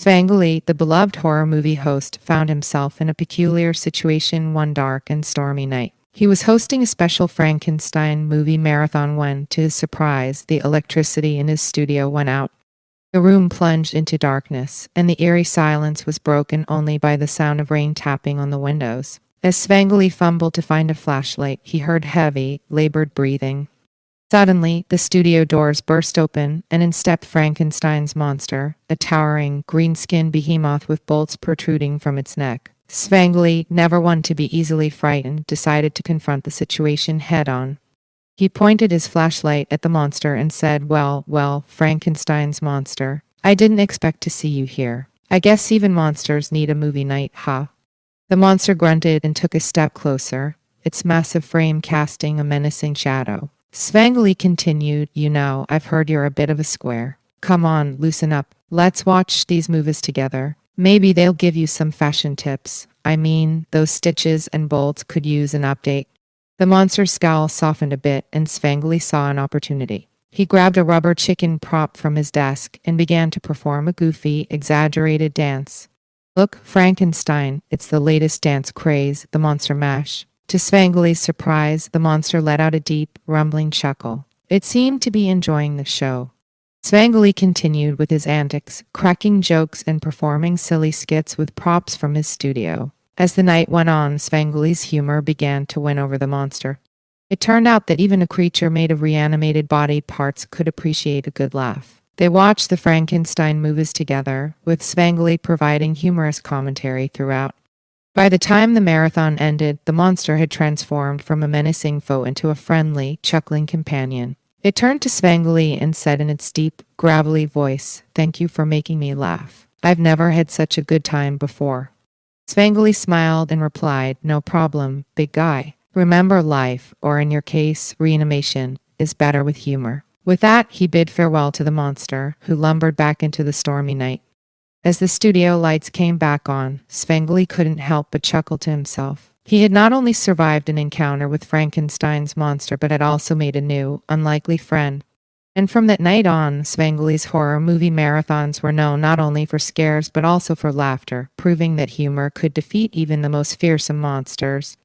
Svengoolie, the beloved horror movie host, found himself in a peculiar situation one dark and stormy night. He was hosting a special Frankenstein movie marathon when, to his surprise, the electricity in his studio went out. The room plunged into darkness, and the eerie silence was broken only by the sound of rain tapping on the windows. As Svengoolie fumbled to find a flashlight, he heard heavy, labored breathing. Suddenly, the studio doors burst open, and in stepped Frankenstein's monster, a towering, green-skinned behemoth with bolts protruding from its neck. Svengoolie, never one to be easily frightened, decided to confront the situation head-on. He pointed his flashlight at the monster and said, Well, Frankenstein's monster. I didn't expect to see you here. I guess even monsters need a movie night, huh? The monster grunted and took a step closer, its massive frame casting a menacing shadow. Svengoolie continued, I've heard you're a bit of a square. Come on, loosen up. Let's watch these movies together. Maybe they'll give you some fashion tips. I mean, those stitches and bolts could use an update. The monster's scowl softened a bit, and Svengoolie saw an opportunity. He grabbed a rubber chicken prop from his desk and began to perform a goofy, exaggerated dance. Look, Frankenstein, it's the latest dance craze, the monster mash. To Svengoolie's surprise, the monster let out a deep, rumbling chuckle. It seemed to be enjoying the show. Svengoolie continued with his antics, cracking jokes and performing silly skits with props from his studio. As the night went on, Svengoolie's humor began to win over the monster. It turned out that even a creature made of reanimated body parts could appreciate a good laugh. They watched the Frankenstein movies together, with Svengoolie providing humorous commentary throughout. By the time the marathon ended, the monster had transformed from a menacing foe into a friendly, chuckling companion. It turned to Svengoolie and said in its deep, gravelly voice, "Thank you for making me laugh. I've never had such a good time before." Svengoolie smiled and replied, "No problem, big guy. Remember, life, or in your case, reanimation, is better with humor." With that, he bid farewell to the monster, who lumbered back into the stormy night. As the studio lights came back on, Svengoolie couldn't help but chuckle to himself. He had not only survived an encounter with Frankenstein's monster, but had also made a new, unlikely friend. And from that night on, Svengoolie's horror movie marathons were known not only for scares but also for laughter, proving that humor could defeat even the most fearsome monsters.